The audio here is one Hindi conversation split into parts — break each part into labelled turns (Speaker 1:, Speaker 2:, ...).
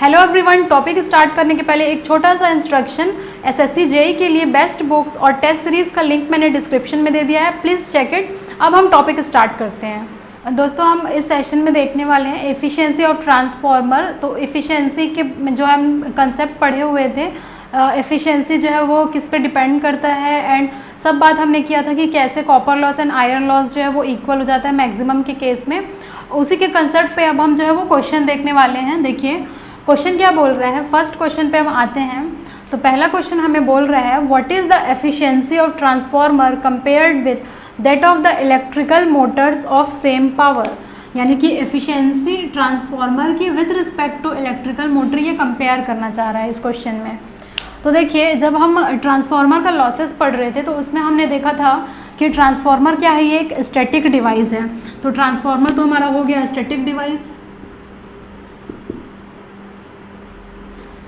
Speaker 1: हेलो एवरीवन, टॉपिक स्टार्ट करने के पहले एक छोटा सा इंस्ट्रक्शन। एसएससी जेईई के लिए बेस्ट बुक्स और टेस्ट सीरीज़ का लिंक मैंने डिस्क्रिप्शन में दे दिया है, प्लीज़ चेक इट। अब हम टॉपिक स्टार्ट करते हैं। दोस्तों, हम इस सेशन में देखने वाले हैं एफिशिएंसी ऑफ ट्रांसफार्मर। तो एफिशिएंसी के जो हम कंसेप्ट पढ़े हुए थे, एफिशिएंसी जो है वो किस पे डिपेंड करता है, एंड सब बात हमने किया था कि कैसे copper loss and iron loss जो है वो इक्वल हो जाता है मैक्सिमम के केस में। उसी के कंसेप्ट पे अब हम जो है वो क्वेश्चन देखने वाले हैं। देखिए क्वेश्चन क्या बोल रहे हैं। फर्स्ट क्वेश्चन पे हम आते हैं। तो पहला क्वेश्चन हमें बोल रहा है, what is the efficiency of transformer compared with that of the electrical motors of same power. यानी कि एफिशिएंसी ट्रांसफार्मर की with respect to electrical motor ये कंपेयर करना चाह रहा है इस क्वेश्चन में। तो देखिए, जब हम ट्रांसफार्मर का लॉसेस पढ़ रहे थे तो उसमें हमने देखा था कि ट्रांसफार्मर क्या है, ये एक स्टैटिक डिवाइस है। तो ट्रांसफार्मर तो हमारा हो गया स्टैटिक डिवाइस।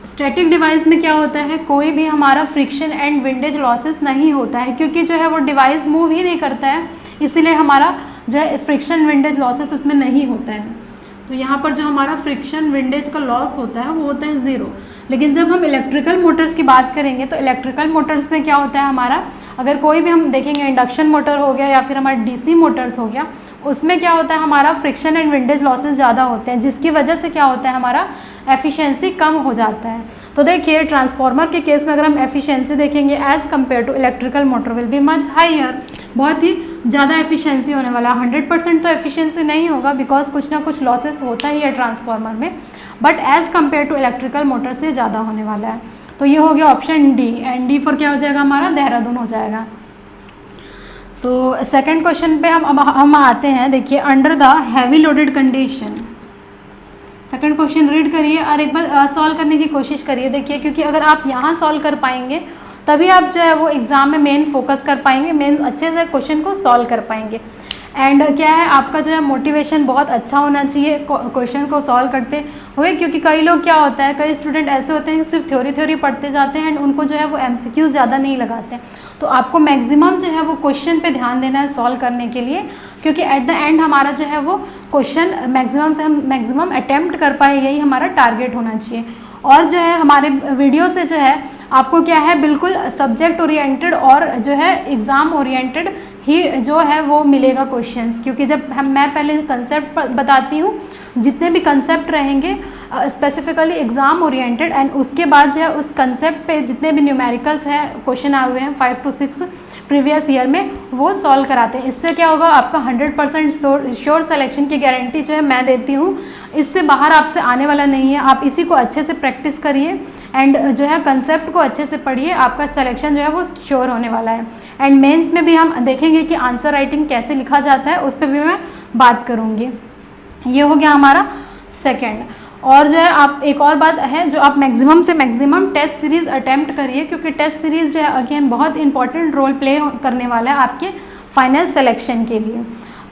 Speaker 1: स्टैटिक डिवाइस में क्या होता है, कोई भी हमारा फ्रिक्शन एंड विंडेज लॉसेस नहीं होता है, क्योंकि जो है वो डिवाइस मूव ही नहीं करता है, इसीलिए हमारा जो है फ्रिक्शन विंडेज लॉसेस इसमें नहीं होता है। तो यहाँ पर जो हमारा फ्रिक्शन विंडेज का लॉस होता है वो होता है ज़ीरो। लेकिन जब हम इलेक्ट्रिकल मोटर्स की बात करेंगे तो इलेक्ट्रिकल मोटर्स में क्या होता है हमारा, अगर कोई भी हम देखेंगे इंडक्शन मोटर हो गया या फिर हमारा डीसी मोटर्स हो गया, उसमें क्या होता है हमारा फ्रिक्शन एंड विंडेज लॉसेस ज़्यादा होते हैं, जिसकी वजह से क्या होता है हमारा एफिशिएंसी कम हो जाता है। तो देखिए ट्रांसफार्मर के केस में अगर हम एफिशिएंसी देखेंगे as compare to electrical motor will be much higher, बहुत ही ज़्यादा एफिशिएंसी होने वाला है। 100% तो एफिशिएंसी नहीं होगा, बिकॉज कुछ ना कुछ लॉसेस होता ही है ट्रांसफार्मर में, but as compare to electrical motor से ज़्यादा होने वाला है। तो ये हो गया option D, and D for क्या हो जाएगा हमारा देहरादून हो जाएगा। तो सेकंड क्वेश्चन पे हम आते हैं। देखिए, under the heavy loaded condition, second question read करिए और एक बार सॉल्व करने की कोशिश करिए। देखिए, क्योंकि अगर आप यहाँ सॉल्व कर पाएंगे तभी आप जो है वो एग्ज़ाम में मेन फोकस कर पाएंगे, मेन अच्छे से क्वेश्चन को सॉल्व कर पाएंगे। एंड क्या है, आपका जो है मोटिवेशन बहुत अच्छा होना चाहिए क्वेश्चन को सॉल्व करते हुए, क्योंकि कई लोग क्या होता है, कई स्टूडेंट ऐसे होते हैं कि सिर्फ थ्योरी पढ़ते जाते हैं एंड उनको जो है वो एमसीक्यूज़ ज़्यादा नहीं लगाते हैं। तो आपको मैक्सिमम जो है वो क्वेश्चन पे ध्यान देना है सॉल्व करने के लिए, क्योंकि एट द एंड हमारा जो है वो क्वेश्चन मैक्सिमम से हम मैक्सिमम अटैम्प्ट कर पाए, यही हमारा टारगेट होना चाहिए। और जो है हमारे वीडियो से जो है आपको क्या है, बिल्कुल सब्जेक्ट ओरिएंटेड और जो है एग्ज़ाम ओरिएंटेड ही जो है वो मिलेगा क्वेश्चंस, क्योंकि जब मैं पहले कंसेप्ट बताती हूँ, जितने भी कंसेप्ट रहेंगे स्पेसिफिकली एग्ज़ाम ओरिएंटेड, एंड उसके बाद जो है उस कंसेप्ट पे जितने भी न्यूमेरिकल्स हैं क्वेश्चन आए हुए हैं 5 to 6 प्रीवियस ईयर में, वो सॉल्व कराते हैं। इससे क्या होगा, आपका 100% श्योर सिलेक्शन की गारंटी जो है मैं देती हूँ, इससे बाहर आपसे आने वाला नहीं है। आप इसी को अच्छे से प्रैक्टिस करिए एंड जो है कंसेप्ट को अच्छे से पढ़िए, आपका सिलेक्शन जो है वो श्योर होने वाला है। एंड मेंस में भी हम देखेंगे कि आंसर राइटिंग कैसे लिखा जाता है, उस पर भी मैं बात करूँगी। ये हो गया हमारा सेकेंड। और जो है आप एक और बात है, जो आप मैक्सिमम से मैक्सिमम टेस्ट सीरीज़ अटैम्प्ट करिए, क्योंकि टेस्ट सीरीज़ जो है अगेन बहुत इंपॉर्टेंट रोल प्ले करने वाला है आपके फाइनल सिलेक्शन के लिए।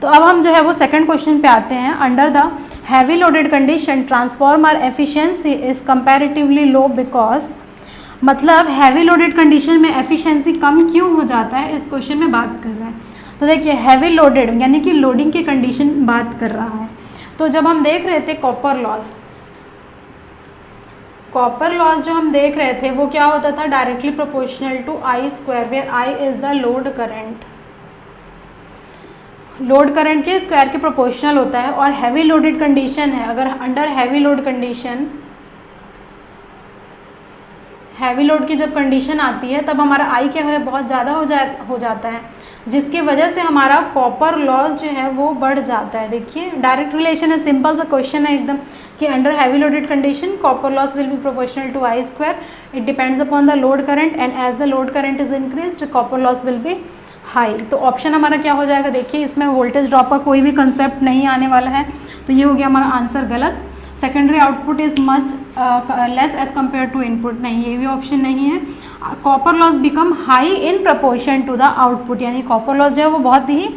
Speaker 1: तो अब हम जो है वो सेकंड क्वेश्चन पे आते हैं। Under the heavy loaded condition transformer efficiency is comparatively low because, मतलब हैवी लोडेड कंडीशन में एफिशिएंसी कम क्यों हो जाता है, इस क्वेश्चन में बात कर रहा है। तो देखिए, हैवी लोडेड यानी कि लोडिंग की कंडीशन बात कर रहा है। तो जब हम देख रहे थे कॉपर लॉस जो हम देख रहे थे वो क्या होता था, directly proportional to I square, where I is the load current. Load current के स्क्वायर के प्रोपोर्शनल होता है। और हैवी लोडेड कंडीशन है, अगर under heavy load condition, heavy load की जब कंडीशन आती है तब हमारा आई क्या है बहुत ज़्यादा हो जाता है, जिसकी वजह से हमारा कॉपर लॉस जो है वो बढ़ जाता है। देखिए डायरेक्ट रिलेशन है, सिंपल सा क्वेश्चन है एकदम, कि under heavy loaded condition copper loss will be proportional to I square, it depends upon the load current, and as the load current is increased copper loss will be high. तो ऑप्शन हमारा क्या हो जाएगा, देखिए इसमें वोल्टेज ड्रॉप का कोई भी कंसेप्ट नहीं आने वाला है, तो ये हो गया हमारा आंसर गलत। Secondary output is much less as compare to input, नहीं ये भी ऑप्शन नहीं है। Copper loss become high in proportion to the output, यानी कॉपर लॉस जो है वो बहुत ही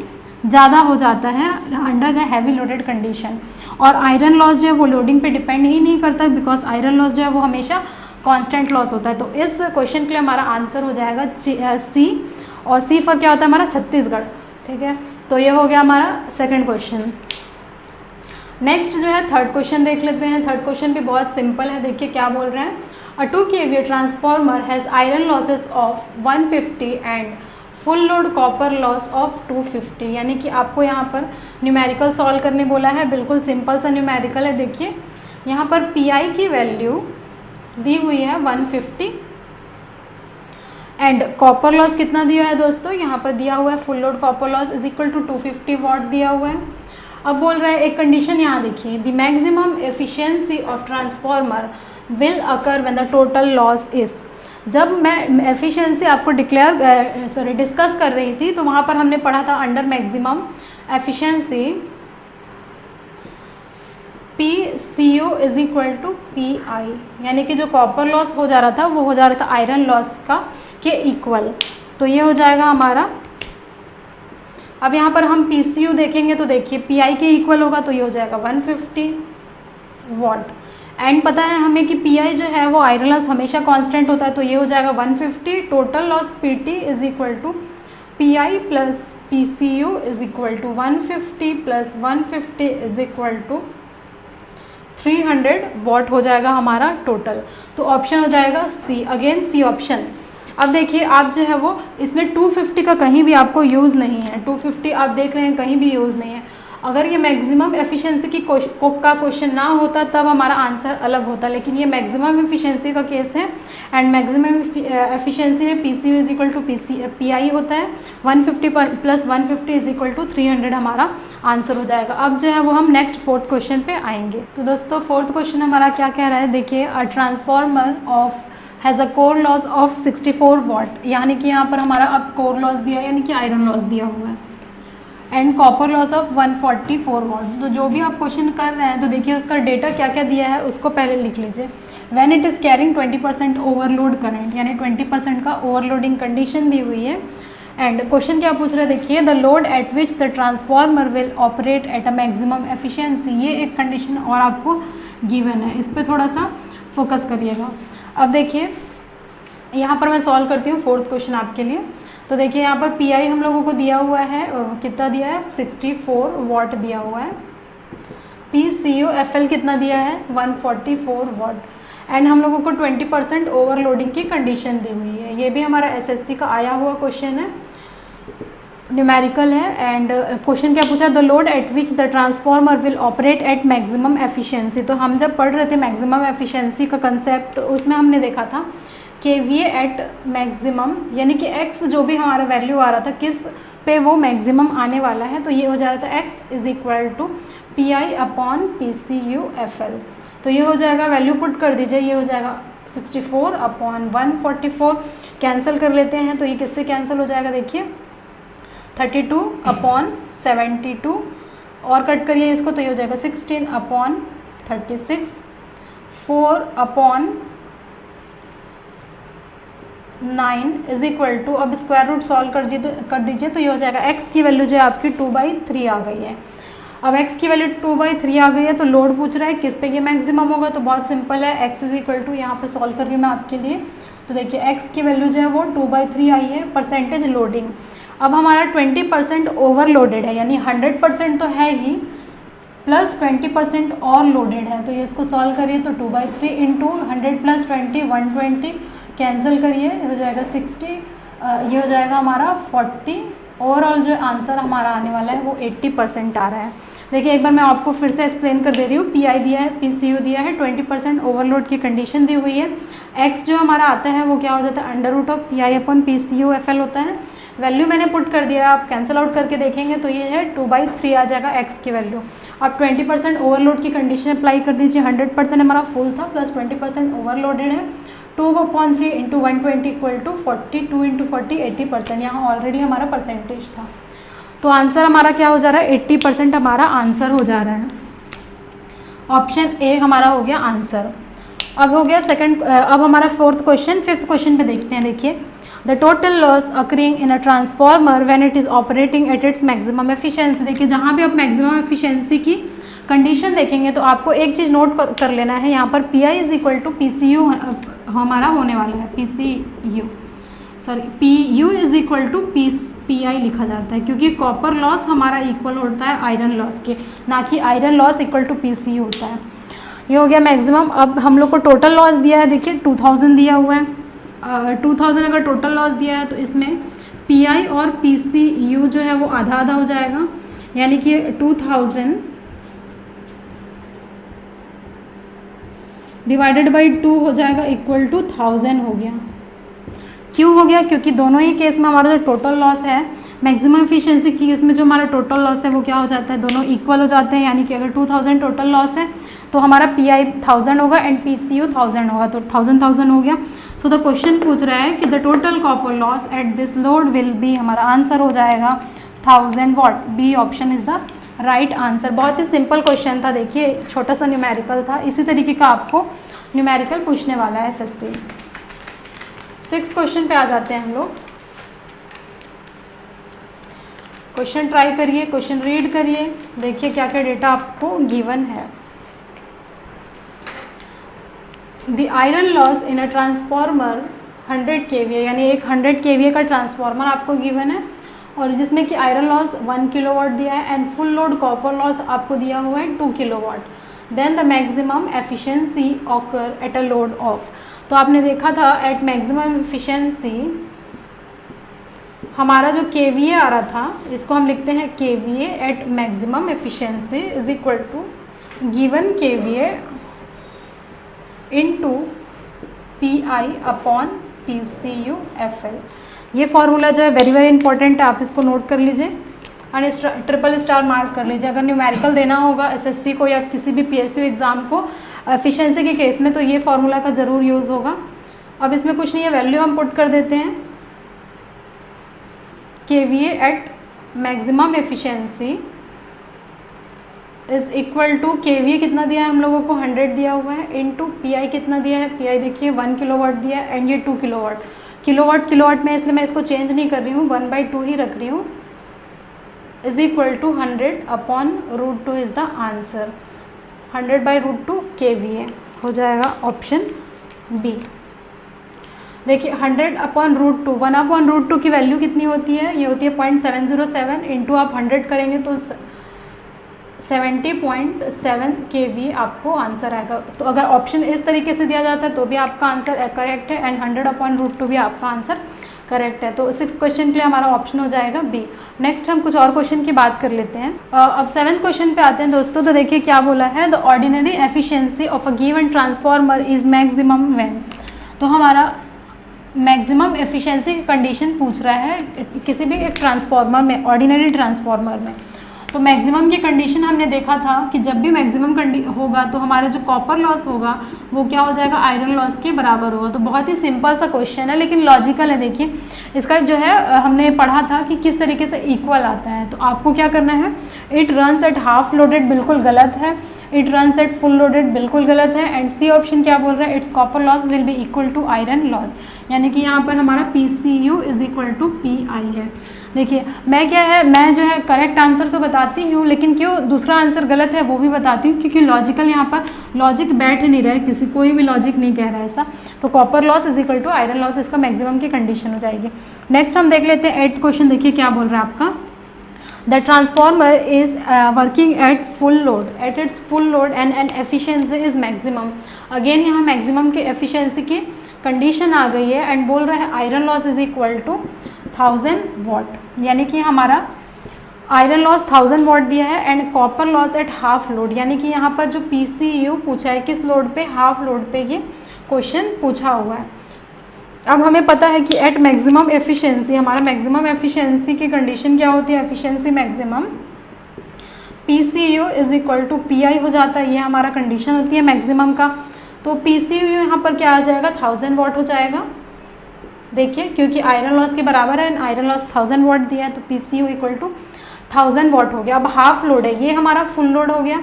Speaker 1: ज़्यादा हो जाता है under the heavy loaded condition. और आयरन लॉस जो है वो लोडिंग पे डिपेंड ही नहीं करता, बिकॉज आयरन लॉस जो है वो हमेशा कांस्टेंट लॉस होता है। तो इस क्वेश्चन के लिए हमारा आंसर हो जाएगा सी, और सी फॉर क्या होता है हमारा छत्तीसगढ़। ठीक है, तो ये हो गया हमारा सेकंड क्वेश्चन। नेक्स्ट जो है थर्ड क्वेश्चन देख लेते हैं। थर्ड क्वेश्चन भी बहुत सिंपल है, देखिए क्या बोल रहे हैं। अ 2 kVA transformer has iron losses of 150 and full load copper loss of 250। यानी कि आपको यहाँ पर न्यूमेरिकल सॉल्व करने बोला है, बिल्कुल सिंपल सा न्यूमेरिकल है। देखिए यहाँ पर PI की वैल्यू दी हुई है 150 एंड कॉपर लॉस कितना दिया है दोस्तों, यहाँ पर दिया हुआ है full load copper loss is equal to 250 watt दिया हुआ है। अब बोल रहा है एक कंडीशन यहाँ देखिए, the maximum efficiency of transformer will occur when the total loss is. जब मैं एफिशिएंसी आपको डिस्कस कर रही थी तो वहाँ पर हमने पढ़ा था under maximum efficiency PCU is equal to PI, यानी कि जो कॉपर लॉस हो जा रहा था वो हो जा रहा था आयरन लॉस का के इक्वल। तो ये हो जाएगा हमारा, अब यहाँ पर हम PCU देखेंगे तो देखिए PI के इक्वल होगा तो ये हो जाएगा 150 वॉट। एंड पता है हमें कि PI जो है वो आयरन लॉस हमेशा कांस्टेंट होता है, तो ये हो जाएगा 150। Total loss PT is equal to PI plus PCU is equal to 150 plus 150 is equal to 300 watt हो जाएगा हमारा टोटल। तो ऑप्शन हो जाएगा सी, अगेन सी ऑप्शन। अब देखिए आप जो है वो इसमें 250 का कहीं भी आपको यूज़ नहीं है, 250 आप देख रहे हैं कहीं भी यूज़ नहीं है। अगर ये मैक्सिमम एफिशिएंसी की का क्वेश्चन ना होता तब हमारा आंसर अलग होता, लेकिन ये मैक्सिमम एफिशिएंसी का केस है एंड मैक्सिमम एफिशिएंसी में PCU is equal to PI होता है। 150 प्लस 150 इज इक्वल टू 300 हमारा आंसर हो जाएगा। अब जो है वो हम नेक्स्ट फोर्थ क्वेश्चन पे आएंगे। तो दोस्तों फोर्थ क्वेश्चन हमारा क्या कह रहा है, देखिए a transformer of has a core loss of 64 what, यानी कि यहाँ पर हमारा अब कोर लॉस दिया यानी कि आयरन लॉस दिया हुआ है and copper loss of 144 what. तो जो भी आप क्वेश्चन कर रहे हैं तो देखिए उसका डेटा क्या क्या दिया है उसको पहले लिख लीजिए। When it is carrying 20% overload current, यानी 20% का ओवरलोडिंग कंडीशन दी हुई है। एंड क्वेश्चन क्या पूछ रहे हैं, देखिए the load at which the transformer will operate at a maximum efficiency, ये एक कंडीशन और आपको गिवन है, इस पर थोड़ा सा फोकस करिएगा। अब देखिए यहाँ पर मैं सॉल्व करती हूँ फोर्थ क्वेश्चन आपके लिए। तो देखिए यहाँ पर PI हम लोगों को दिया हुआ है, कितना दिया है 64 वॉट दिया हुआ है। PCU FL कितना दिया है 144 वॉट एंड हम लोगों को 20% ओवरलोडिंग की कंडीशन दी हुई है। ये भी हमारा SSC का आया हुआ क्वेश्चन है, न्यूमेरिकल है। एंड क्वेश्चन क्या पूछा, the load at which the transformer will operate at maximum efficiency. तो हम जब पढ़ रहे थे मैक्सिमम एफिशिएंसी का कंसेप्ट, उसमें हमने देखा था KVA एट मैक्सिमम, यानी कि X जो भी हमारा वैल्यू आ रहा था किस पे वो मैक्सिमम आने वाला है, तो ये हो जा रहा था X is equal to PI upon PCU FL। तो ये हो जाएगा, वैल्यू पुट कर दीजिए, ये हो जाएगा 64 अपॉन 144, कैंसिल कर लेते हैं तो ये किससे कैंसिल हो जाएगा, देखिए 32 अपॉन 72 और कट करिए इसको तो ये हो जाएगा 16 upon 36, 4 upon 9 is equal to, अब स्क्वायर रूट सॉल्व कर दीजिए तो ये हो जाएगा x की वैल्यू जो है आपकी 2/3 आ गई है। अब x की वैल्यू 2/3 आ गई है तो लोड पूछ रहा है किस पे ये मैक्सिमम होगा, तो बहुत सिंपल है, x इज इक्वल टू, यहाँ पर सॉल्व कर रही हूँ मैं आपके लिए। तो देखिए x की वैल्यू जो है वो 2/3 आई है, परसेंटेज लोडिंग। अब हमारा 20% ओवरलोडेड है, यानी 100% तो है ही प्लस 20% और लोडेड है, तो ये इसको सॉल्व करिए तो 2/3 इंटू 100 प्लस 20 120, कैंसिल करिए हो जाएगा 60, ये हो जाएगा हमारा 40। ओवरऑल जो आंसर हमारा आने वाला है वो 80% आ रहा है। देखिए एक बार मैं आपको फिर से एक्सप्लेन कर दे रही हूँ, PI दिया है, PCU दिया है, 20% ओवरलोड की कंडीशन दी हुई है। X जो हमारा आता है वो क्या हो जाता है under root of PI upon PCU FL होता है। वैल्यू मैंने पुट कर दिया, आप कैंसिल आउट करके देखेंगे तो ये है 2/3 आ जाएगा x की वैल्यू। अब 20% ओवरलोड की कंडीशन अप्लाई कर दीजिए, 100% हमारा फुल था प्लस 20% ओवरलोडेड है, 2/3 इंटू 120 इक्वल टू 40, 2 इंटू 40 80%, यहाँ ऑलरेडी हमारा परसेंटेज था। तो आंसर हमारा क्या हो जा रहा है 80% हमारा आंसर हो जा रहा है। ऑप्शन ए हमारा हो गया आंसर। अब हो गया सेकंड, अब हमारा फोर्थ क्वेश्चन, फिफ्थ क्वेश्चन पे देखते हैं। देखिए the total loss occurring in a transformer when it is operating at its maximum efficiency. देखिए जहाँ भी आप मैक्सिमम एफिशिएंसी की कंडीशन देखेंगे तो आपको एक चीज़ नोट कर लेना है, यहाँ पर PI is equal to PCU हमारा होने वाला है, PCU sorry PU is equal to PI लिखा जाता है, क्योंकि कॉपर लॉस हमारा इक्वल होता है आयरन लॉस के, ना कि iron loss equal to PCU होता है। ये हो गया मैक्सिमम। अब हम लोग को टोटल लॉस दिया है, देखिए 2000 दिया हुआ है। 2000 अगर टोटल लॉस दिया है तो इसमें PI और PCU जो है वो आधा आधा हो जाएगा, यानी कि 2000 डिवाइडेड बाई 2 हो जाएगा इक्वल टू 1000 हो गया। क्यों हो गया? क्योंकि दोनों ही केस में हमारा जो टोटल लॉस है, मैक्सिमम एफिशिएंसी की केस में जो हमारा टोटल लॉस है वो क्या हो जाता है, दोनों इक्वल हो जाते हैं। यानी कि अगर 2000 टोटल लॉस है तो हमारा PI 1000 होगा एंड PCU 1000 होगा, तो 1000 हो गया। सो द क्वेश्चन पूछ रहा है कि the total copper loss at this load will be, हमारा आंसर हो जाएगा 1000 watt. B option is the right answer. बहुत ही सिंपल क्वेश्चन था, देखिए छोटा सा न्यूमेरिकल था। इसी तरीके का आपको न्यूमेरिकल पूछने वाला है SSC। 6th क्वेश्चन पे आ जाते हैं हम लोग। क्वेश्चन ट्राई करिए, क्वेश्चन रीड करिए, देखिए क्या क्या डेटा आपको गिवन है। The iron loss in a transformer 100 kVA, यानी एक 100 kVA का ट्रांसफॉर्मर आपको गिवन है और जिसमें कि आयरन लॉस 1 किलोवाट दिया है and full load copper loss आपको दिया हुआ है 2 kilowatt. Then the maximum efficiency occur at a load of. तो आपने देखा था एट मैक्सिमम एफिशिएंसी हमारा जो KVA आ रहा था, इसको हम लिखते हैं KVA at maximum efficiency is equal to given KVA into PI upon PCU FL। ये फॉर्मूला जो है वेरी वेरी इंपॉर्टेंट है, आप इसको नोट कर लीजिए और ट्रिपल स्टार मार्क कर लीजिए। अगर न्यूमेरिकल देना होगा SSC को या किसी भी PSU एग्ज़ाम को एफिशिएंसी के केस में, तो ये फॉर्मूला का ज़रूर यूज़ होगा। अब इसमें कुछ नहीं है, वैल्यू हम पुट कर देते हैं। KVA at maximum efficiency is equal to KVA कितना दिया है हम लोगों को 100 दिया हुआ है, इनटू PI कितना दिया है, PI देखिए 1 किलोवाट दिया है एंड ये 2 किलोवाट। किलोवाट में, इसलिए मैं इसको चेंज नहीं कर रही हूँ, 1/2 ही रख रही हूँ, is equal to 100 upon √2 is the answer. 100/√2 KVA हो जाएगा ऑप्शन बी। देखिए 100 अपॉन √2, 1/√2 की वैल्यू कितनी होती है, ये होती है 0.707, इंटू आप 100 करेंगे तो 70.7 KVA आपको आंसर आएगा। तो अगर ऑप्शन इस तरीके से दिया जाता है तो भी आपका आंसर करेक्ट है एंड 100/√2 भी आपका आंसर करेक्ट है। तो 6th क्वेश्चन के लिए हमारा ऑप्शन हो जाएगा बी। नेक्स्ट हम कुछ और क्वेश्चन की बात कर लेते हैं। अब 7th क्वेश्चन पे आते हैं दोस्तों। तो देखिए क्या बोला है, the ordinary efficiency of a given transformer is maximum when. तो हमारा मैक्सिमम एफिशिएंसी की कंडीशन पूछ रहा है किसी भी एक ट्रांसफॉर्मर में, ऑर्डिनरी ट्रांसफॉर्मर में। तो मैक्सिमम की कंडीशन हमने देखा था कि जब भी मैक्सिमम होगा तो हमारा जो कॉपर लॉस होगा वो क्या हो जाएगा, आयरन लॉस के बराबर होगा। तो बहुत ही सिंपल सा क्वेश्चन है लेकिन लॉजिकल है। देखिए इसका जो है हमने पढ़ा था कि किस तरीके से इक्वल आता है। तो आपको क्या करना है, it runs at half loaded बिल्कुल गलत है, it runs at full loaded बिल्कुल गलत है एंड सी ऑप्शन क्या बोल रहा है, it's copper loss will be equal to iron loss. यानी कि यहाँ पर हमारा PCU is equal to PI है। देखिए मैं क्या है, मैं जो है करेक्ट आंसर तो बताती हूँ लेकिन क्यों दूसरा आंसर गलत है वो भी बताती हूँ, क्योंकि लॉजिकल यहाँ पर लॉजिक बैठ नहीं रहा है, किसी कोई भी लॉजिक नहीं कह रहा है ऐसा। तो copper loss is equal to iron loss इसका मैक्सिमम की कंडीशन हो जाएगी। नेक्स्ट हम देख लेते हैं 8th क्वेश्चन। देखिए क्या बोल रहा है आपका, the transformer is working at full load, at its full load and efficiency is maximum. Again यहाँ मैक्सिमम के एफिशिएंसी की कंडीशन आ गई है एंड बोल रहा है iron loss is equal to 1000 watt. यानी कि हमारा आयरन लॉस 1000 वॉट दिया है and copper loss at half load. यानी कि यहाँ पर जो PCU पूछा है किस लोड पे, हाफ लोड पे ये क्वेश्चन पूछा हुआ है। अब हमें पता है कि एट मैक्सिमम एफिशिएंसी, हमारा मैक्सिमम एफिशिएंसी की कंडीशन क्या होती है, efficiency maximum PCU is equal to PI हो जाता है। ये हमारा कंडीशन होती है मैक्सिमम का। तो PCU यहाँ पर क्या आ जाएगा, 1000 वॉट हो जाएगा। देखिए क्योंकि आयरन लॉस के बराबर है, आयरन लॉस 1000 वॉट दिया है तो PCU इक्वल टू 1000 वॉट हो गया। अब हाफ लोड है, ये हमारा फुल लोड हो गया।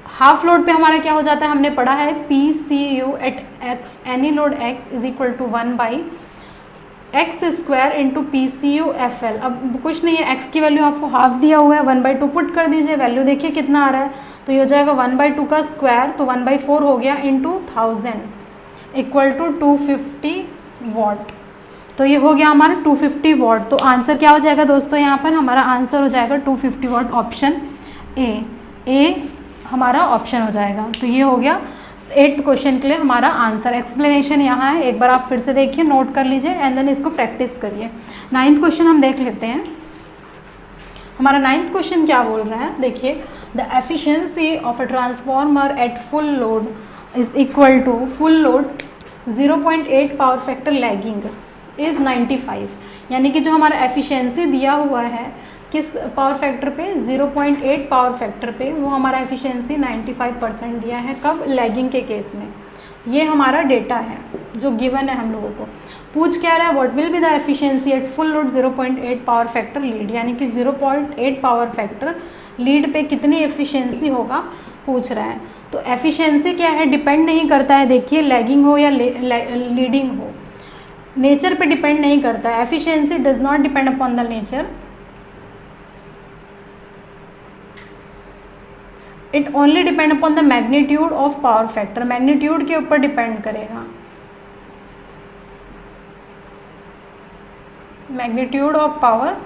Speaker 1: हाफ लोड पे हमारा क्या हो जाता है, हमने पढ़ा है PCU at x, any load x is equal to 1/x² into PCU FL। अब कुछ नहीं है, x की वैल्यू आपको हाफ दिया हुआ है, 1/2 पुट कर दीजिए, वैल्यू देखिए कितना आ रहा है, तो ये हो जाएगा 1/2 का स्क्वायर, तो 1/4 हो गया इंटू 1000 इक्वल टू 250 वॉट। तो ये हो गया हमारा 250 वॉट। तो आंसर क्या हो जाएगा दोस्तों, यहाँ पर हमारा आंसर हो जाएगा 250 वॉट, ऑप्शन ए हमारा ऑप्शन हो जाएगा। तो ये हो गया 8th क्वेश्चन के लिए हमारा आंसर। एक्सप्लेनेशन यहाँ है, एक बार आप फिर से देखिए, नोट कर लीजिए एंड देन इसको प्रैक्टिस करिए। 9th क्वेश्चन हम देख लेते हैं। हमारा 9th क्वेश्चन क्या बोल रहा है, देखिए, the efficiency of a transformer at full load is equal to full load 0.8 power factor lagging is 95। यानी कि जो हमारा एफिशिएंसी दिया हुआ है किस पावर फैक्टर पे, 0.8 पावर फैक्टर पे, वो हमारा एफिशिएंसी 95% दिया है। कब, लैगिंग के केस में। ये हमारा डेटा है जो गिवन है हम लोगों को। पूछ क्या रहा है, what will be the efficiency eight full load 0.8 power factor lead, यानी कि 0.8 पावर फैक्टर लीड पे कितनी एफिशिएंसी होगा पूछ रहा है। तो एफिशिएंसी क्या है, डिपेंड नहीं करता है, देखिए, लैगिंग हो या लीडिंग हो, नेचर पे डिपेंड नहीं करता है। Efficiency does not depend upon the nature, it only depend upon the magnitude of power factor, magnitude के ऊपर डिपेंड करेगा, मैग्नीट्यूड ऑफ पावर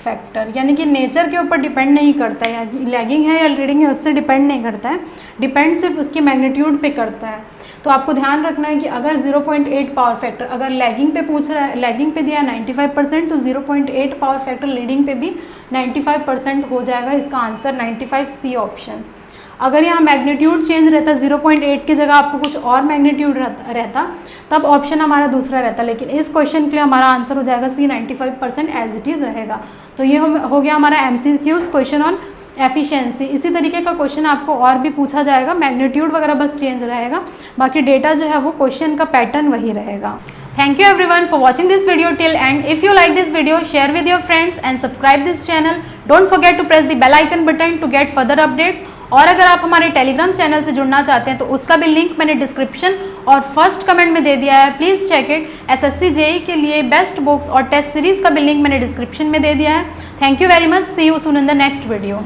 Speaker 1: फैक्टर, यानी कि नेचर के ऊपर डिपेंड नहीं करता है, लैगिंग है या लीडिंग है उससे डिपेंड नहीं करता है, डिपेंड सिर्फ उसकी मैग्नीट्यूड पे करता है। तो आपको ध्यान रखना है कि अगर 0.8 पावर फैक्टर अगर लैगिंग पे पूछ रहा है, लैगिंग पे दिया 95%, तो 0.8 पावर फैक्टर लीडिंग पे भी 95% हो जाएगा। इसका आंसर 95 सी ऑप्शन। अगर यहाँ मैग्नीट्यूड चेंज रहता, 0.8 की जगह आपको कुछ और मैग्नीट्यूड रहता, तब ऑप्शन हमारा दूसरा रहता, लेकिन इस क्वेश्चन के लिए हमारा आंसर हो जाएगा सी, 95% एज इट इज़ रहेगा। तो ये हो गया हमारा MCQs क्वेश्चन ऑन एफिशिएंसी। इसी तरीके का क्वेश्चन आपको और भी पूछा जाएगा, मैग्नीट्यूड वगैरह बस चेंज रहेगा, बाकी डेटा जो है वो क्वेश्चन का पैटर्न वही रहेगा। Thank you everyone for watching this video till end. If you like this video, share with your friends and subscribe this channel. Don't forget to press the bell icon button to get further updates. और अगर आप हमारे टेलीग्राम चैनल से जुड़ना चाहते हैं तो उसका भी लिंक मैंने डिस्क्रिप्शन और फर्स्ट कमेंट में दे दिया है, please check it. SSC JEE के लिए बेस्ट बुक्स और टेस्ट सीरीज़ का भी लिंक मैंने डिस्क्रिप्शन में दे दिया है। Thank you very much, see you soon in the next video.